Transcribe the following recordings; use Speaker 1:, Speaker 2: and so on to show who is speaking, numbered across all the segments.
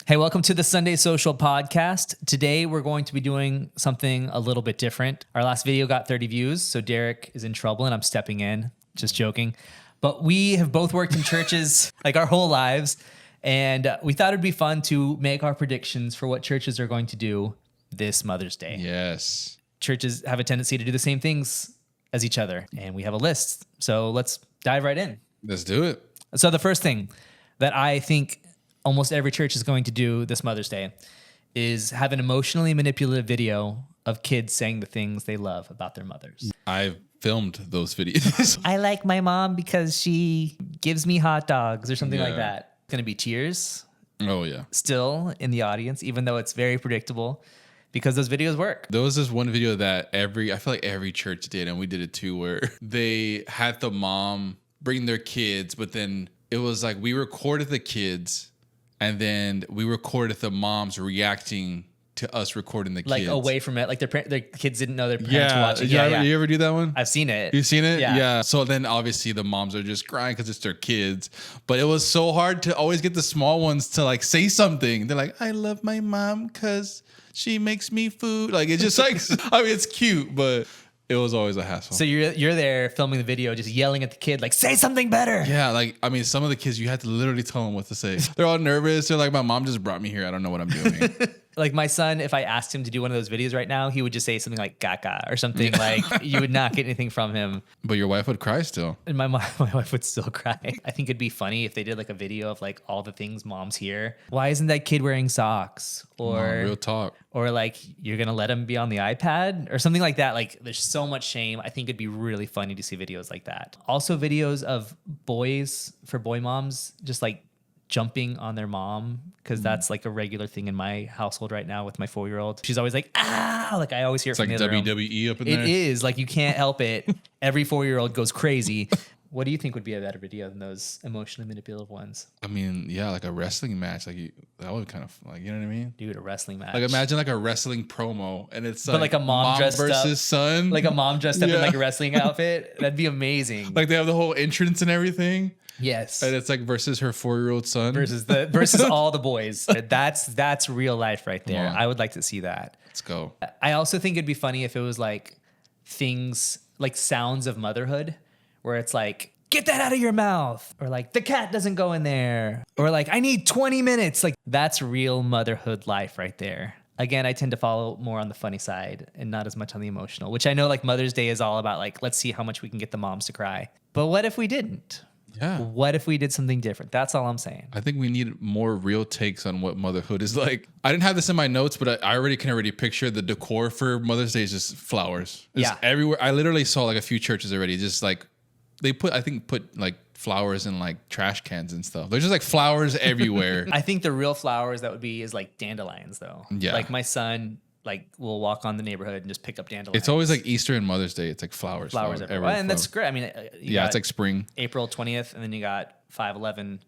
Speaker 1: Hey, welcome to the Sunday Social Podcast. Today, we're going to be doing something a little bit different. Our last video got 30 views, so Derek is in trouble and I'm stepping in. Just joking. But we have both worked in churches like our whole lives, and we thought it'd be fun to make our predictions for what churches are going to do this Mother's Day.
Speaker 2: Yes.
Speaker 1: Churches have a tendency to do the same things as each other, and we have a list. So let's dive right in.
Speaker 2: Let's do it.
Speaker 1: So the first thing that I think almost every church is going to do this Mother's Day is have an emotionally manipulative video of kids saying the things they love about their mothers.
Speaker 2: I've filmed those videos.
Speaker 1: I like my mom because she gives me hot dogs or something like
Speaker 2: Yeah.
Speaker 1: that. It's going to be tears
Speaker 2: Oh, yeah.
Speaker 1: still in the audience, even though it's very predictable because those videos work.
Speaker 2: There was this one video that I feel like every church did, and we did it too, where they had the mom bring their kids, but then it was like we recorded the kids and then we recorded the moms reacting to us recording the
Speaker 1: Like
Speaker 2: kids.
Speaker 1: away from it. Like their kids didn't know their parents were watching.
Speaker 2: Yeah. You ever do that one?
Speaker 1: I've seen it.
Speaker 2: You've seen it?
Speaker 1: Yeah.
Speaker 2: So then obviously the moms are just crying because it's their kids. But it was so hard to always get the small ones to like say something. They're like, I love my mom because she makes me food. Like it's just like, I mean, it's cute, but it was always a hassle.
Speaker 1: So you're there filming the video, just yelling at the kid, like, say something better.
Speaker 2: Yeah, like, I mean, some of the kids, you had to literally tell them what to say. They're all nervous. They're like, my mom just brought me here. I don't know what I'm doing.
Speaker 1: Like my son, if I asked him to do one of those videos right now, he would just say something like "gaga" or something. Like you would not get anything from him.
Speaker 2: But your wife would cry still.
Speaker 1: And my wife would still cry. I think it'd be funny if they did like a video of like all the things moms hear. Why isn't that kid wearing socks? Or
Speaker 2: Real talk.
Speaker 1: Or like you're gonna let him be on the iPad or something like that. Like there's so much shame. I think it'd be really funny to see videos like that. Also videos of boys for boy moms just like jumping on their mom, because that's like a regular thing in my household right now with my 4-year-old. She's always like, ah, like I always hear
Speaker 2: It's
Speaker 1: it from
Speaker 2: like
Speaker 1: the other room.
Speaker 2: WWE up in there.
Speaker 1: It is like you can't help it. Every 4-year-old goes crazy. What do you think would be a better video than those emotionally manipulative ones?
Speaker 2: I mean, yeah, like a wrestling match. Like that would kind of like, you know what I mean?
Speaker 1: Dude, a wrestling match.
Speaker 2: Like imagine like a wrestling promo and it's
Speaker 1: But like a mom dressed
Speaker 2: versus
Speaker 1: up,
Speaker 2: son.
Speaker 1: like a mom dressed up in
Speaker 2: Yeah.
Speaker 1: like a wrestling outfit. That'd be amazing.
Speaker 2: Like they have the whole entrance and everything.
Speaker 1: Yes.
Speaker 2: And it's like versus her 4-year-old son.
Speaker 1: Versus all the boys. That's real life right there.
Speaker 2: Wow.
Speaker 1: I would like to see that.
Speaker 2: Let's go.
Speaker 1: I also think it'd be funny if it was like things like sounds of motherhood, where it's like, get that out of your mouth, or like the cat doesn't go in there, or like I need 20 minutes. Like that's real motherhood life right there. Again, I tend to follow more on the funny side and not as much on the emotional, which I know like Mother's Day is all about like, let's see how much we can get the moms to cry. But what if we didn't?
Speaker 2: Yeah.
Speaker 1: What if we did something different? That's all I'm saying.
Speaker 2: I think we need more real takes on what motherhood is like. I didn't have this in my notes, but I already can picture the decor for Mother's Day is just flowers. It's everywhere. I literally saw like a few churches already, just like they put like flowers in like trash cans and stuff. There's just like flowers everywhere.
Speaker 1: I think the real flowers that would be is like dandelions though.
Speaker 2: Yeah.
Speaker 1: Like my son like will walk on the neighborhood and just pick up dandelions.
Speaker 2: It's always like Easter and Mother's Day. It's like flowers
Speaker 1: everywhere. Well, and that's great. I mean,
Speaker 2: yeah, it's like spring.
Speaker 1: April 20th, and then you got 5/11.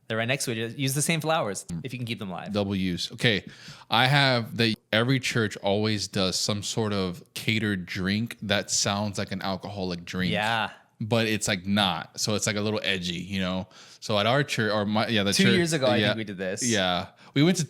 Speaker 1: They're right next to it. Use the same flowers if you can keep them live.
Speaker 2: Double use. Okay. I have that every church always does some sort of catered drink that sounds like an alcoholic drink.
Speaker 1: Yeah.
Speaker 2: But it's like not. So it's like a little edgy, you know? So at our church, or the
Speaker 1: 2
Speaker 2: church.
Speaker 1: years ago, I think we did this.
Speaker 2: Yeah. We went to,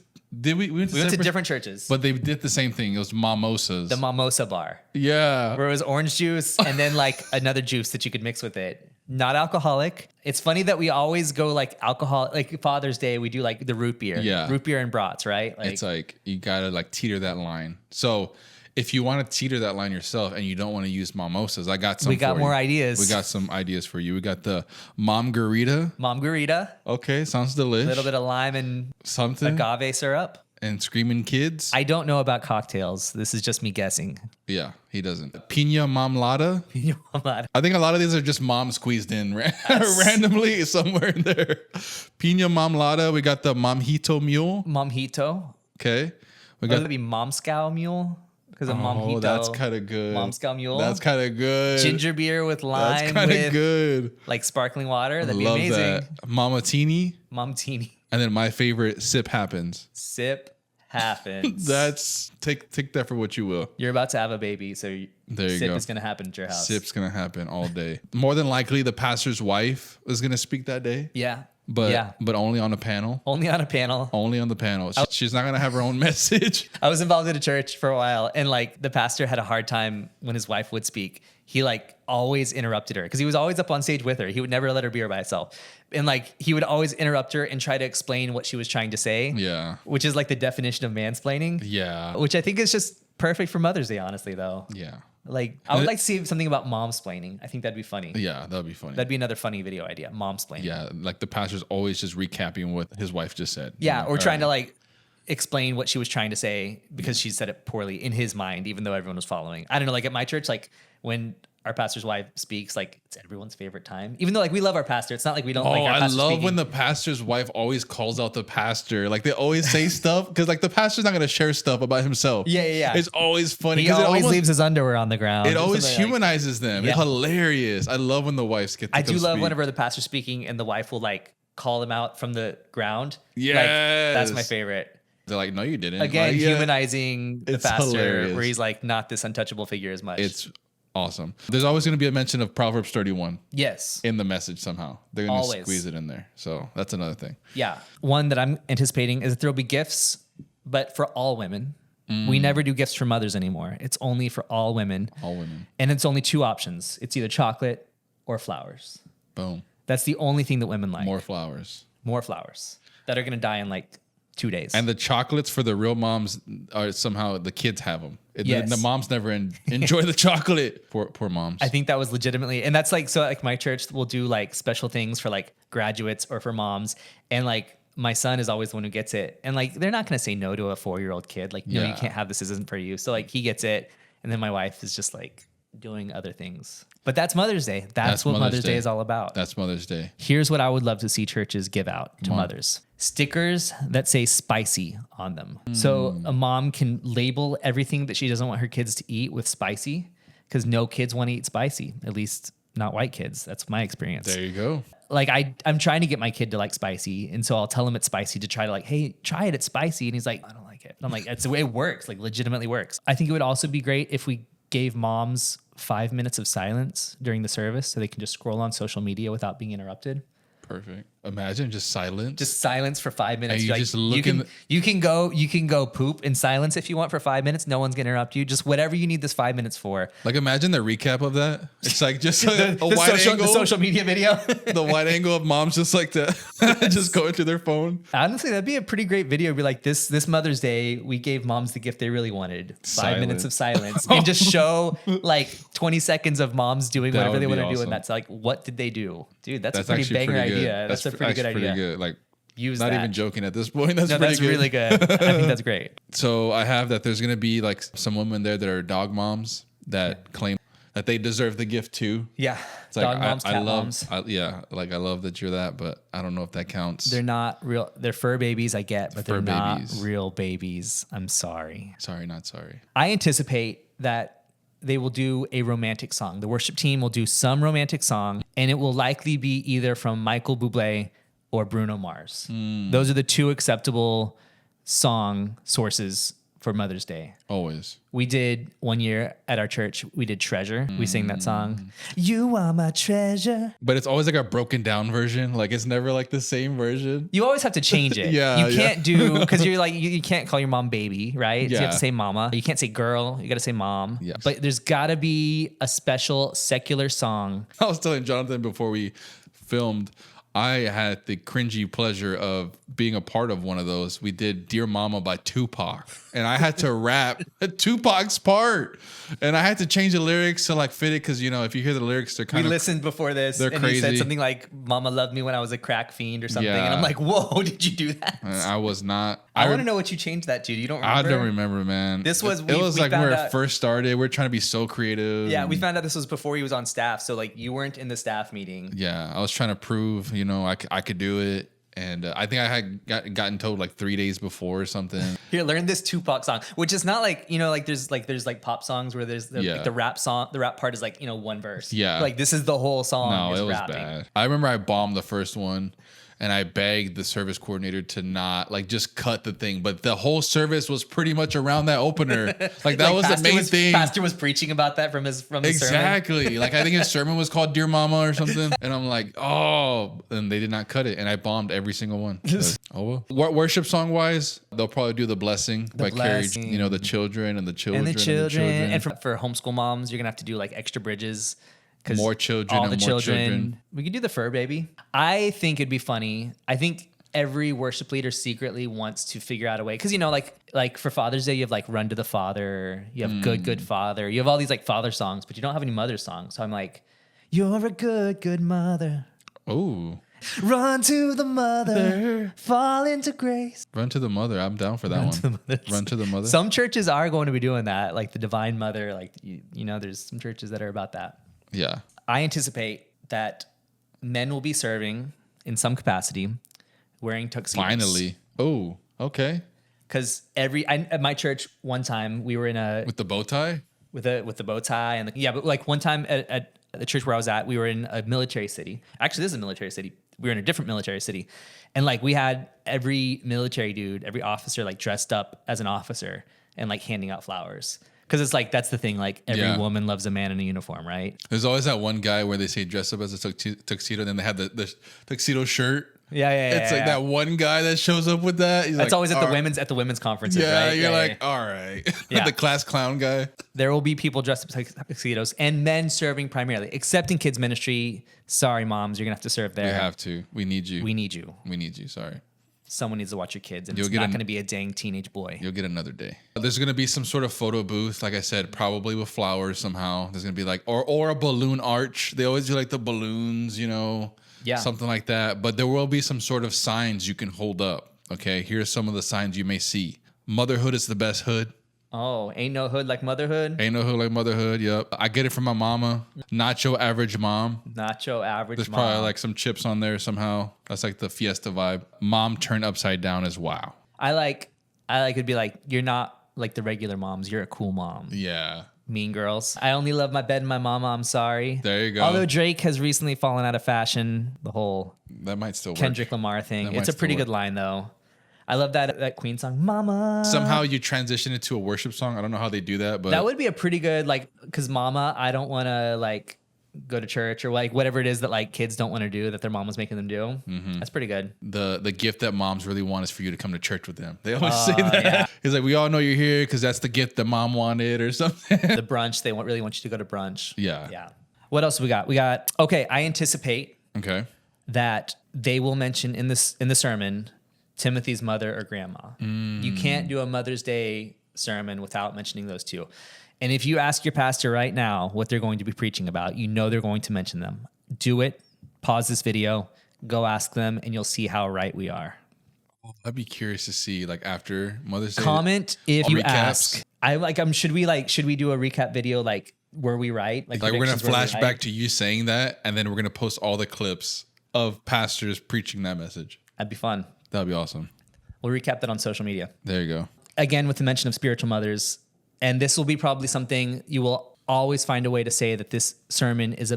Speaker 2: we went
Speaker 1: to different churches.
Speaker 2: But they did the same thing. It was mimosas.
Speaker 1: The mimosa bar.
Speaker 2: Yeah.
Speaker 1: Where it was orange juice and then like another juice that you could mix with it. Not alcoholic. It's funny that we always go like alcohol, like Father's Day, we do like the root beer.
Speaker 2: Yeah.
Speaker 1: Root beer and brats, right? Like,
Speaker 2: it's like, you gotta like teeter that line. So if you want to teeter that line yourself and you don't want to use mimosas, I got some.
Speaker 1: We got more ideas.
Speaker 2: We got some ideas for you. We got the Momgarita.
Speaker 1: Momgarita.
Speaker 2: Okay, sounds delicious.
Speaker 1: A little bit of lime and
Speaker 2: something.
Speaker 1: Agave syrup.
Speaker 2: And Screaming Kids.
Speaker 1: I don't know about cocktails. This is just me guessing.
Speaker 2: Yeah, he doesn't. Pina Mamlada. I think a lot of these are just moms squeezed in randomly somewhere in there. Pina Mamlada. We got the Momjito Mule.
Speaker 1: Momjito.
Speaker 2: Okay.
Speaker 1: We got maybe Momscow Mule. Because of Momjito.
Speaker 2: Oh, that's kind of good.
Speaker 1: Momscow Mule.
Speaker 2: That's kind of good.
Speaker 1: Ginger beer with lime.
Speaker 2: That's kind of good.
Speaker 1: Like sparkling water. That'd be
Speaker 2: Love
Speaker 1: amazing.
Speaker 2: That. Mamatini.
Speaker 1: Momtini.
Speaker 2: And then my favorite, Sip Happens.
Speaker 1: Sip happens.
Speaker 2: That's take that for what you will.
Speaker 1: You're about to have a baby, so
Speaker 2: there you
Speaker 1: sip
Speaker 2: go.
Speaker 1: is going to happen at your house.
Speaker 2: Sip's gonna happen all day. More than likely, the pastor's wife is gonna speak that day.
Speaker 1: Yeah,
Speaker 2: but only on a panel.
Speaker 1: Only on a panel.
Speaker 2: Only on the panel. She's not gonna have her own message.
Speaker 1: I was involved in a church for a while, and like the pastor had a hard time when his wife would speak. He like always interrupted her because he was always up on stage with her. He would never let her be her by herself. And like he would always interrupt her and try to explain what she was trying to say.
Speaker 2: Yeah.
Speaker 1: Which is like the definition of mansplaining.
Speaker 2: Yeah.
Speaker 1: Which I think is just perfect for Mother's Day, honestly, though.
Speaker 2: Yeah.
Speaker 1: Like I would like to see something about momsplaining. I think that'd be funny.
Speaker 2: Yeah, that'd be funny.
Speaker 1: That'd be another funny video idea. Momsplaining.
Speaker 2: Yeah, like the pastor's always just recapping what his wife just said.
Speaker 1: Yeah, or trying to like explain what she was trying to say because she said it poorly in his mind, even though everyone was following. I don't know, like at my church, like when our pastor's wife speaks, like it's everyone's favorite time. Even though like we love our pastor, it's not like we don't like our pastor.
Speaker 2: I love when the pastor's wife always calls out the pastor. Like they always say stuff because like the pastor's not gonna share stuff about himself.
Speaker 1: Yeah.
Speaker 2: It's always funny.
Speaker 1: He always leaves his underwear on the ground.
Speaker 2: It always humanizes them. It's hilarious. I love when the wives get to
Speaker 1: I do love
Speaker 2: speak.
Speaker 1: whenever the pastor's speaking and the wife will like call him out from the ground.
Speaker 2: Yes.
Speaker 1: Like, that's my favorite.
Speaker 2: They're like, no, you didn't.
Speaker 1: Again,
Speaker 2: like,
Speaker 1: humanizing the pastor
Speaker 2: hilarious.
Speaker 1: where he's like not this untouchable figure as much.
Speaker 2: It's awesome. There's always going to be a mention of Proverbs 31.
Speaker 1: Yes.
Speaker 2: In the message somehow. They're going to squeeze it in there. So that's another thing.
Speaker 1: Yeah. One that I'm anticipating is that there'll be gifts, but for all women. We never do gifts for mothers anymore. It's only for all women.
Speaker 2: All women.
Speaker 1: And it's only two options. It's either chocolate or flowers.
Speaker 2: Boom.
Speaker 1: That's the only thing that women like.
Speaker 2: More flowers.
Speaker 1: More flowers that are going to die in like 2 days.
Speaker 2: And the chocolates for the real moms are somehow the kids have them.
Speaker 1: Yes.
Speaker 2: The moms never enjoy the chocolate. Poor moms.
Speaker 1: I think that was legitimately, and that's like, so like my church will do like special things for like graduates or for moms. And like my son is always the one who gets it. And like, they're not going to say no to a 4-year-old kid. Like, no, you can't have this. This isn't for you. So like he gets it. And then my wife is just like doing other things. But that's Mother's Day. That's what Mother's Day is all about.
Speaker 2: That's Mother's Day.
Speaker 1: Here's what I would love to see churches give out to mothers. Stickers that say spicy on them. So a mom can label everything that she doesn't want her kids to eat with spicy because no kids want to eat spicy, at least not white kids. That's my experience.
Speaker 2: There you go.
Speaker 1: Like I'm trying to get my kid to like spicy. And so I'll tell him it's spicy to try to like, hey, try it. It's spicy. And he's like, I don't like it. And I'm like, it's the way it works, like legitimately works. I think it would also be great if we gave moms 5 minutes of silence during the service so they can just scroll on social media without being interrupted.
Speaker 2: Perfect. Imagine just silence.
Speaker 1: Just silence for 5 minutes.
Speaker 2: And you
Speaker 1: like,
Speaker 2: just look
Speaker 1: you can go poop in silence if you want for 5 minutes. No one's gonna interrupt you. Just whatever you need this 5 minutes for.
Speaker 2: Like imagine the recap of that. It's like just a wide angle.
Speaker 1: The social media video.
Speaker 2: The wide angle of moms just like to just going to their phone.
Speaker 1: Honestly, that'd be a pretty great video. It'd be like this Mother's Day, we gave moms the gift they really wanted. 5 minutes of silence. And just show like 20 seconds of moms doing whatever they want to do. And that's like, what did they do? Dude, that's a pretty banger idea. That's a pretty good idea.
Speaker 2: Pretty good. Like
Speaker 1: use
Speaker 2: not
Speaker 1: that.
Speaker 2: even joking at this point. That's
Speaker 1: really good. I think that's great.
Speaker 2: So I have that there's going to be like some women there that are dog moms that claim that they deserve the gift too.
Speaker 1: Yeah.
Speaker 2: It's like,
Speaker 1: dog moms, cat moms.
Speaker 2: I love that you're that, but I don't know if that counts.
Speaker 1: They're not real. They're fur babies, I get, but they're not
Speaker 2: babies.
Speaker 1: real babies. I'm sorry.
Speaker 2: Sorry, not sorry.
Speaker 1: I anticipate that they will do a romantic song. The worship team will do some romantic song, and it will likely be either from Michael Bublé or Bruno Mars. Those are the two acceptable song sources for Mother's Day.
Speaker 2: Always.
Speaker 1: We did one year at our church, we did Treasure. We sang that song. You are my treasure.
Speaker 2: But it's always like a broken down version. Like it's never like the same version.
Speaker 1: You always have to change it. You can't do, because you're like, you can't call your mom baby, right? So you have to say mama. You can't say girl. You got to say mom.
Speaker 2: Yes.
Speaker 1: But there's got to be a special secular song.
Speaker 2: I was telling Jonathan before we filmed, I had the cringy pleasure of being a part of one of those. We did Dear Mama by Tupac, and I had to rap Tupac's part, and I had to change the lyrics to like fit it because, you know, if you hear the lyrics, they're kind of...
Speaker 1: We listened before this,
Speaker 2: they're
Speaker 1: and
Speaker 2: crazy.
Speaker 1: He said something like, Mama loved me when I was a crack fiend or something,
Speaker 2: Yeah.
Speaker 1: and I'm like, whoa, did you do that?
Speaker 2: And I was not...
Speaker 1: I want to know what you changed that to. You don't remember?
Speaker 2: I don't remember, man.
Speaker 1: This was...
Speaker 2: It was
Speaker 1: we
Speaker 2: like when
Speaker 1: found
Speaker 2: we
Speaker 1: out,
Speaker 2: first started. We are trying to be so creative.
Speaker 1: Yeah, we found out this was before he was on staff, so like you weren't in the staff meeting.
Speaker 2: Yeah, I was trying to prove, you know, I could do it. And I think I had gotten told like 3 days before or something.
Speaker 1: Here, learn this Tupac song, which is not like, you know, like there's pop songs where there's like the rap song. The rap part is like, you know, one verse.
Speaker 2: Yeah.
Speaker 1: Like this is the whole song.
Speaker 2: No,
Speaker 1: is
Speaker 2: it was
Speaker 1: rapping.
Speaker 2: bad. I remember I bombed the first one. and I begged the service coordinator to not like just cut the thing, but the whole service was pretty much around that opener. Like that was the main thing.
Speaker 1: Pastor was preaching about that from his sermon.
Speaker 2: Exactly. Like I think his sermon was called Dear Mama or something. And I'm like, oh, and they did not cut it. And I bombed every single one. But, oh well. Worship song wise, they'll probably do the blessing by Carrie, you know, the children and the children.
Speaker 1: And for homeschool moms, you're gonna have to do like extra bridges.
Speaker 2: More children
Speaker 1: all
Speaker 2: and
Speaker 1: the
Speaker 2: more
Speaker 1: children. We could do the fur baby. I think it'd be funny. I think every worship leader secretly wants to figure out a way. Cause you know, like for Father's Day, you have like Run to the Father. You have Good Father. You have all these like father songs, but you don't have any mother songs. So I'm like, you're a good mother.
Speaker 2: Oh.
Speaker 1: Run to the mother, fall into grace.
Speaker 2: Run to the mother. I'm down for that one. Run to the mother.
Speaker 1: Some churches are going to be doing that, like the Divine Mother. Like you know, there's some churches that are about that.
Speaker 2: Yeah.
Speaker 1: I anticipate that men will be serving in some capacity, wearing tuxedos.
Speaker 2: Finally. Oh, okay.
Speaker 1: Because at my church one time we were in
Speaker 2: with the bow tie.
Speaker 1: With the bow tie and but like one time at the church where I was at, we were in a military city. Actually, this is a military city. We were in a different military city, and like we had every military dude, every officer like dressed up as an officer and like handing out flowers. Because it's like, that's the thing. Like every woman loves a man in a uniform, right?
Speaker 2: There's always that one guy where they say dress up as a tuxedo, and then they have the tuxedo shirt.
Speaker 1: Yeah.
Speaker 2: It's like that one guy that shows up with that. He's
Speaker 1: that's
Speaker 2: like,
Speaker 1: always at the women's conferences, right?
Speaker 2: You're like, all right.
Speaker 1: Yeah.
Speaker 2: The class clown guy.
Speaker 1: There will be people dressed up as tuxedos and men serving primarily, except in kids ministry. Sorry, moms, you're gonna have to serve there.
Speaker 2: We have to. We need you.
Speaker 1: We need you.
Speaker 2: We need you. Sorry.
Speaker 1: Someone needs to watch your kids, and it's not going to be a dang teenage boy.
Speaker 2: You'll get another day. There's going to be some sort of photo booth, like I said, probably with flowers somehow. There's going to be like, or a balloon arch. They always do like the balloons, you know, something like that. But there will be some sort of signs you can hold up. Okay, here's some of the signs you may see. Motherhood is the best hood.
Speaker 1: Oh, ain't no hood like motherhood.
Speaker 2: Ain't no hood like motherhood. Yep. I get it from my mama. Not your average mom.
Speaker 1: Not your average
Speaker 2: There's
Speaker 1: mom.
Speaker 2: probably like some chips on there somehow. That's like the fiesta vibe. Mom turned upside down as wow.
Speaker 1: I like it'd be like, you're not like the regular moms. You're a cool mom.
Speaker 2: Yeah.
Speaker 1: Mean Girls. I only love my bed and my mama. I'm sorry.
Speaker 2: There you go.
Speaker 1: Although Drake has recently fallen out of fashion, the whole
Speaker 2: that might still
Speaker 1: Kendrick
Speaker 2: work.
Speaker 1: Lamar thing. It's a pretty good line though. I love that Queen song, Mama.
Speaker 2: Somehow you transition it to a worship song. I don't know how they do that, but
Speaker 1: that would be a pretty good, like, because Mama, I don't want to like go to church or like whatever it is that like kids don't want to do that their mom was making them do. Mm-hmm. That's pretty good.
Speaker 2: The gift that moms really want is for you to come to church with them. They always say that. Yeah. It's like, we all know you're here because that's the gift that mom wanted or something.
Speaker 1: The brunch, they really want you to go to brunch.
Speaker 2: Yeah.
Speaker 1: Yeah. What else we got? Okay, I anticipate that they will mention in the sermon Timothy's mother or grandma. You can't do a Mother's Day sermon without mentioning those two. And if you ask your pastor right now what they're going to be preaching about, you know they're going to mention them. Do it. Pause this video. Go ask them, and you'll see how right we are.
Speaker 2: I'd be curious to see, like, after Mother's Day.
Speaker 1: Comment if you ask. Should we do a recap video, like, were we right?
Speaker 2: Like we're gonna flash back to you saying that, and then we're gonna post all the clips of pastors preaching that message.
Speaker 1: That'd be fun.
Speaker 2: That'd be awesome.
Speaker 1: We'll recap that on social media.
Speaker 2: There you go.
Speaker 1: Again, with the mention of spiritual mothers, and this will be probably something you will always find a way to say that this sermon is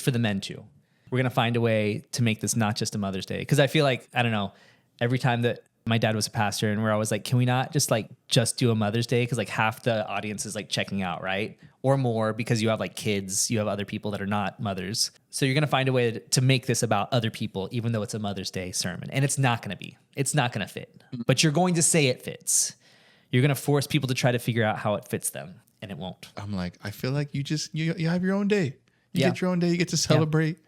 Speaker 1: for the men too. We're going to find a way to make this not just a Mother's Day. Because I feel like, I don't know, every time that my dad was a pastor and we're always like, can we not just do a Mother's Day? Because like half the audience is like checking out, right? Or more, because you have like kids, you have other people that are not mothers. So you're going to find a way to make this about other people, even though it's a Mother's Day sermon. And it's not going to be. It's not going to fit. But you're going to say it fits. You're going to force people to try to figure out how it fits them, and it won't.
Speaker 2: I'm like, I feel like you have your own day. You get your own day. You get to celebrate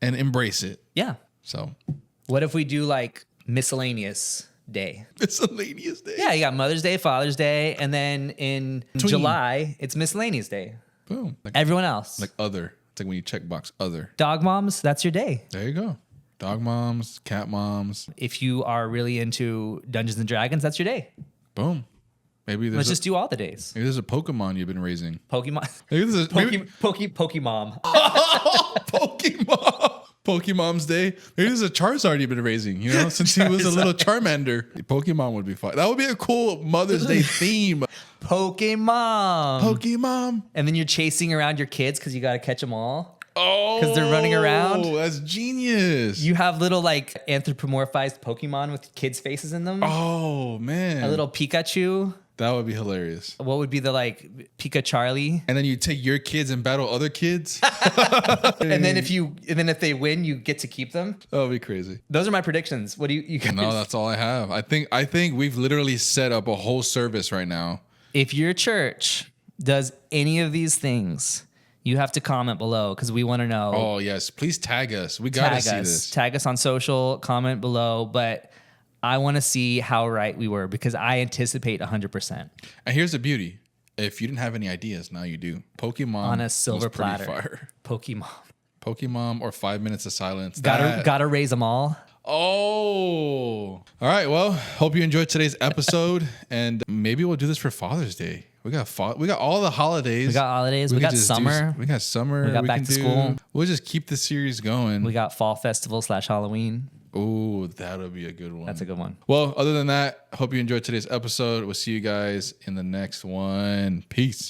Speaker 2: and embrace it.
Speaker 1: Yeah.
Speaker 2: So
Speaker 1: what if we do like miscellaneous day?
Speaker 2: Miscellaneous day?
Speaker 1: Yeah, you got Mother's Day, Father's Day, and then in July, it's miscellaneous day.
Speaker 2: Boom. Like,
Speaker 1: everyone else.
Speaker 2: Like other. It's like when you check box other.
Speaker 1: Dog moms, that's your day.
Speaker 2: There you go. Dog moms, cat moms.
Speaker 1: If you are really into Dungeons and Dragons, that's your day.
Speaker 2: Boom. Maybe
Speaker 1: let's just do all the days.
Speaker 2: Maybe there's a Pokemon you've been raising.
Speaker 1: Pokemon.
Speaker 2: Pokemon. Pokemon. Pokemom's Day. Maybe there's a Charizard you've been raising, you know, since he was a little Charmander. Pokemon would be fun. That would be a cool Mother's Day theme.
Speaker 1: Pokemon.
Speaker 2: Pokemon.
Speaker 1: And then you're chasing around your kids because you got to catch them all.
Speaker 2: Oh,
Speaker 1: because they're running around.
Speaker 2: That's genius.
Speaker 1: You have little like anthropomorphized Pokemon with kids' faces in them.
Speaker 2: Oh man,
Speaker 1: A little Pikachu.
Speaker 2: that would be hilarious.
Speaker 1: What would be the like Pika Charlie?
Speaker 2: And then you take your kids and battle other kids.
Speaker 1: And then if they win, you get to keep them.
Speaker 2: That would be crazy.
Speaker 1: Those are my predictions. What do you guys?
Speaker 2: No, that's all I have. I think we've literally set up a whole service right now.
Speaker 1: If your church does any of these things, you have to comment below because we want to know.
Speaker 2: Oh yes, please tag us. We gotta see this.
Speaker 1: Tag us on social. Comment below, but I want to see how right we were because I anticipate 100%.
Speaker 2: And here's the beauty: if you didn't have any ideas, now you do. Pokemon
Speaker 1: On a silver
Speaker 2: was pretty
Speaker 1: platter.
Speaker 2: fire.
Speaker 1: Pokemon
Speaker 2: or 5 minutes of silence.
Speaker 1: gotta raise them all.
Speaker 2: Oh, all right. Well, hope you enjoyed today's episode, and maybe we'll do this for Father's Day. We got all the holidays.
Speaker 1: We got holidays. We got summer.
Speaker 2: We got summer.
Speaker 1: We got back to school.
Speaker 2: We'll just keep the series going.
Speaker 1: We got fall festival / Halloween.
Speaker 2: Oh, that'll be a good one.
Speaker 1: That's a good one.
Speaker 2: Well, other than that, hope you enjoyed today's episode. We'll see you guys in the next one. Peace.